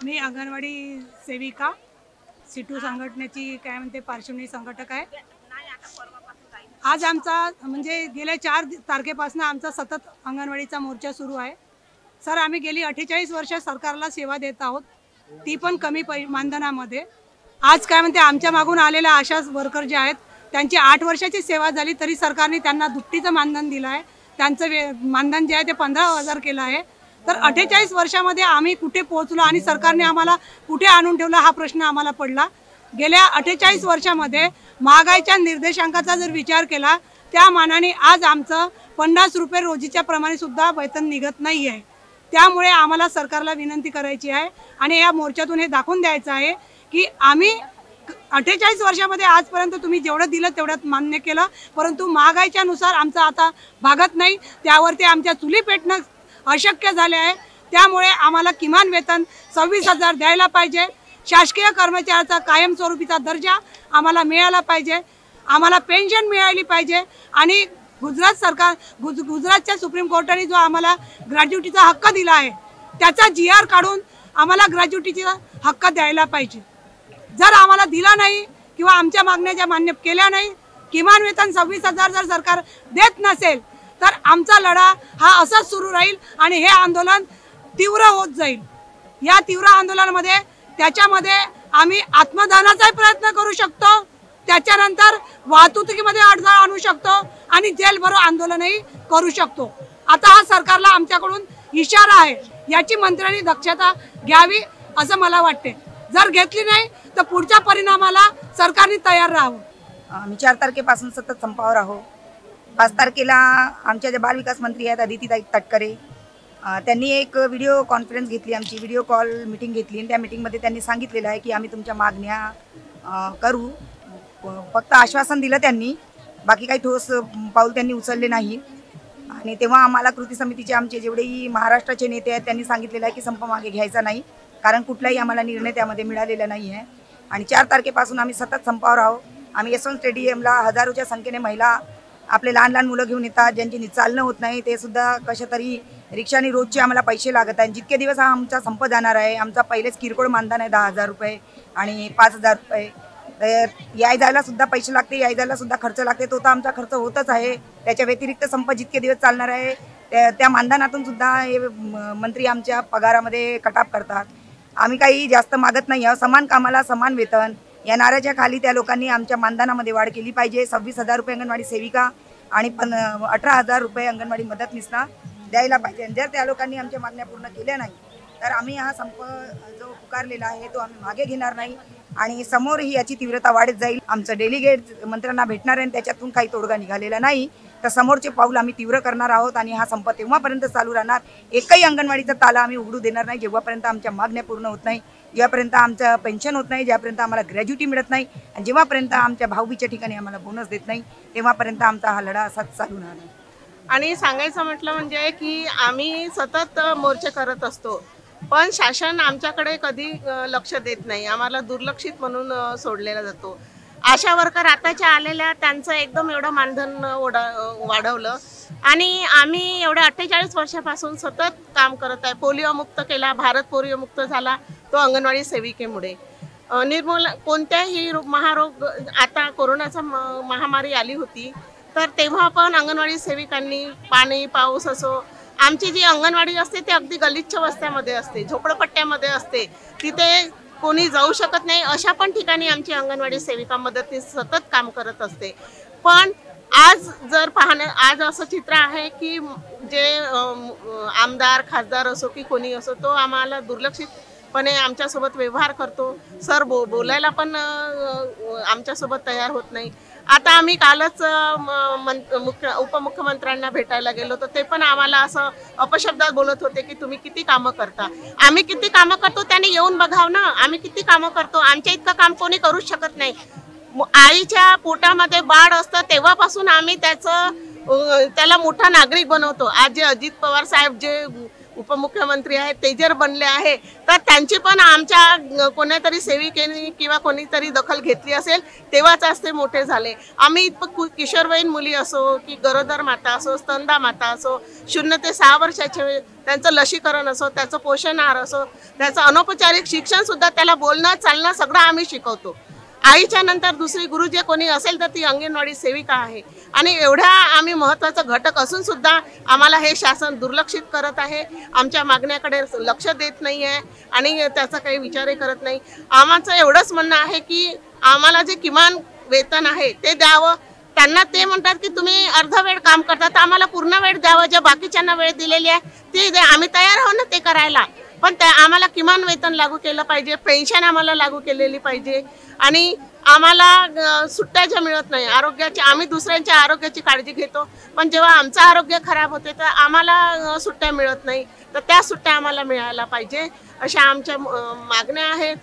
मी अंगणवाडी सेविका सिटू संघटनेची काय म्हणते पार्श्वभूमी संघटक आहे। आज आमचा म्हणजे गेल्या 4 तारखेपासून आमचा सतत अंगणवाडीचा मोर्चा सुरू आहे। सर, आम्ही गेली 48 वर्ष सरकारला सेवा देत आहोत, ती पण कमी मानधनामध्ये। आज काय म्हणते आमच्या मागून आलेल्या आशा वर्कर जे आहेत त्यांची 8 वर्षाची सेवा झाली तरी सरकारने त्यांना दुपटीचं मानधन दिलं आहे। त्यांचं मानधन जे आहे ते 15,000 केलं आहे। तर 48 वर्षामध्ये आम्ही कुठे पोहोचलो आणि सरकारने आम्हाला कुठे आणून ठेवलं हा प्रश्न आम्हाला पडला। गेल्या 48 वर्षामध्ये महागाईच्या निर्देशांकाचा जर विचार केला त्या मानाने आज आमचं 50 रुपये रोजीच्या प्रमाणे सुद्धा वेतन निघत नाही आहे। त्यामुळे आम्हाला सरकारला विनंती करायची आहे आणि या मोर्चातून हे दाखवून द्यायचं आहे की आम्ही 48 वर्षामध्ये आजपर्यंत तुम्ही जेवढं दिलं तेवढं मान्य केलं, परंतु महागाईच्या नुसार आमचं आता भागत नाही, त्यावरती आमच्या चुली पेटणं अशक्य झाले आहे। त्यामुळे आम्हाला किमान वेतन 26,000 द्यायला पाहिजे। शासकीय कर्मचाऱ्याचा कायमस्वरूपीचा दर्जा आम्हाला मिळाला पाहिजे, आम्हाला पेन्शन मिळाली पाहिजे आणि गुजरातच्या सुप्रीम कोर्टाने जो आम्हाला ग्रॅज्युटीचा हक्क दिला आहे त्याचा GR काढून आम्हाला ग्रॅज्युटीचा हक्क द्यायला पाहिजे। जर आम्हाला दिला नाही किंवा आमच्या मागण्या ज्या मान्य केल्या नाही, किमान वेतन 26,000 जर सरकार देत नसेल तर आमचा लढा हा असाच सुरू राहील आणि हे आंदोलन तीव्र होत जाईल। या तीव्र आंदोलनामध्ये त्याच्यामध्ये आम्ही आत्मदहनाचाही प्रयत्न करू शकतो, त्याच्यानंतर वाहतुकीमध्ये अडथळा आणू शकतो आणि जेलभरो आंदोलनही करू शकतो। आता हा सरकारला आमच्याकडून इशारा आहे, याची मंत्र्यांनी दक्षता घ्यावी असं मला वाटते। जर घेतली नाही तर पुढच्या परिणामाला सरकारने तयार राहावं। आम्ही 4 तारखेपासून सतत संपावर आहोत। 5 तारखेला आमच्या जे बालविकास मंत्री आहेत अदितीताई तटकरे त्यांनी एक व्हिडिओ कॉन्फरन्स घेतली, आमची व्हिडिओ कॉल मीटिंग घेतली आणि त्या मीटिंगमध्ये त्यांनी सांगितलेलं आहे की आम्ही तुमच्या मागण्या करू। फक्त आश्वासन दिलं त्यांनी, बाकी काही ठोस पाऊल त्यांनी उचलले नाही। आणि तेव्हा आम्हाला कृती समितीचे आमचे जेवढेही महाराष्ट्राचे नेते आहेत त्यांनी सांगितलेलं आहे की संप मागे घ्यायचा नाही, कारण कुठलाही आम्हाला निर्णय त्यामध्ये मिळालेला नाही आहे। आणि 4 तारखेपासून आम्ही सतत संपावर आहोत। आम्ही यशवंत स्टेडियमला हजारोच्या संख्येने महिला आपले लहान लहान मुलं घेऊन येतात, ज्यांची चालणं होत नाही, ते सुद्धा कशा तरी रिक्षाने रोजचे आम्हाला पैसे लागत आहेत। जितके दिवस हा आमचा संप जाणार आहे, आमचा पहिलेच किरकोळ मानधन आहे 10,000 रुपये आणि 5,000 रुपये, तर याय जायला सुद्धा पैसे लागते, याय जायला सुद्धा खर्च लागते, तो तर आमचा खर्च होतच आहे। त्याच्या व्यतिरिक्त संप जितके दिवस चालणार आहे त्या मानधनातून सुद्धा हे मंत्री आमच्या पगारामध्ये कटाप करतात। आम्ही काही जास्त मागत नाही आहोत, समान कामाला समान वेतन या नाऱ्याच्या खाली त्या लोकांनी आमच्या मानधनामध्ये वाढ केली पाहिजे। 26,000 रुपये अंगणवाडी सेविका आणि 18,000 रुपये अंगणवाडी मदतनीसना द्यायला पाहिजे। जर त्या लोकांनी आमच्या मागण्या पूर्ण केल्या नाही तर आम्ही हा संप जो पुकारलेला आहे तो आम्ही मागे घेणार नाही आणि समोरही याची तीव्रता वाढत जाईल। आमचं डेलिगेट मंत्र्यांना भेटणार आहे आणि त्याच्यातून काही तोडगा निघालेला नाही तर समोरचे पाऊल आम्ही तीव्र करणार आहोत आणि हा संप तेव्हापर्यंत चालू राहणार। एकही अंगणवाडीचा ताला आम्ही उघडू देणार नाही जेव्हापर्यंत आमच्या मागण्या पूर्ण होत नाही, जेव्हापर्यंत आमचं पेन्शन होत नाही, जेव्हापर्यंत आम्हाला ग्रॅज्युटी मिळत नाही आणि जेव्हापर्यंत आमच्या भाऊबीच्या ठिकाणी आम्हाला बोनस देत नाही, तेव्हापर्यंत आमचा हा लढा असाच चालू राहणार। आणि सांगायचं म्हटलं म्हणजे की आम्ही सतत मोर्चे करत असतो, पण शासन आमच्याकडे कधी लक्ष देत नाही, आम्हाला दुर्लक्षित म्हणून सोडलेला जातो। आशा वर्कर आताच्या आलेल्या त्यांचं एकदम एवढं मानधन वाढवलं आणि आम्ही एवढ्या 48 वर्षापासून सतत काम करत आहे। पोलिओ मुक्त केला, भारत पोलिओ मुक्त झाला तो अंगणवाडी सेविकेमुळे। कोणत्याही महारोग, आता कोरोनाचा महामारी आली होती तर तेव्हा पण अंगणवाडी सेविकांनी पाणी पाऊस असो, आमची जी अंगणवाडी असते ती अगदी गलिच्छ वस्त्यामध्ये असते, झोपडपट्ट्यामध्ये असते, तिथे कोणी जाऊ शकत नाही, अशा पण ठिकाणी आमची अंगणवाडी सेविका मदतीस सतत काम करत असते। पण आज जर आज असं चित्र आहे की जे आमदार खासदार असो की कोणी असो तो आम्हाला दुर्लक्षितपणे आमच्यासोबत व्यवहार करतो। सर बोलायला पण आमच्यासोबत तयार होत नाही। आता आम्ही कालच उपमुख्यमंत्र्यांना भेटायला गेलो तर ते पण आम्हाला असं अपशब्दात बोलत होते की तुम्ही किती कामं करता। आम्ही किती कामं करतो त्यांनी येऊन बघाव ना, आम्ही किती कामं करतो, आमच्या इतकं काम कोणी करूच शकत नाही। आईच्या पोटामध्ये बाळ असतं तेव्हापासून आम्ही त्याला मोठा नागरिक बनवतो। आज जे अजित पवार साहेब जे उपमुख्यमंत्री आहेत ते जर बनले आहे तर त्यांची पण आमच्या कोणीतरी सेविकेने किंवा कोणीतरी दखल घेतली असेल तेव्हाच आज ते मोठे झाले. आम्ही किशोरवयीन मुली असो की गरोदर माता असो, स्तनदा माता असो, 0 ते 6 वर्षाचे त्यांचं लसीकरण असो, त्याचं पोषण आहार असो, त्याचं अनौपचारिक शिक्षण सुद्धा, त्याला बोलणं चालणं सगळं आम्ही शिकवतो. आईच्या नंतर दुसरी गुरु जे कोणी असेल तर ती अंगणवाडी सेविका आहे. आणि एवढ्या आम्ही महत्त्वाचा घटक असून सुद्धा आम्हाला हे शासन दुर्लक्षित करत आहे, आमच्या मागण्याकडे लक्ष देत नाही आहे आणि त्याचा काही विचारही करत नाही. आमचं एवढंच म्हणणं आहे की आम्हाला जे किमान वेतन आहे ते द्यावं. त्यांना ते म्हणतात की तुम्ही अर्ध वेळ काम करता, तर आम्हाला पूर्ण वेळ द्यावं. ज्या बाकीच्यांना वेळ दिलेली आहे ती द्या, आम्ही तयार आहोत ना ते करायला. पण त्या आम्हाला किमान वेतन लागू केलं पाहिजे, पेन्शन आम्हाला लागू केलेली पाहिजे. आणि आम्हाला सुट्ट्या ज्या मिळत नाही आरोग्याची, आम्ही दुसऱ्यांच्या आरोग्याची काळजी घेतो, पण जेव्हा आमचं आरोग्य खराब होते तर आम्हाला सुट्ट्या मिळत नाही, तर त्या सुट्ट्या आम्हाला मिळायला पाहिजे अशा आमच्या मागण्या आहेत.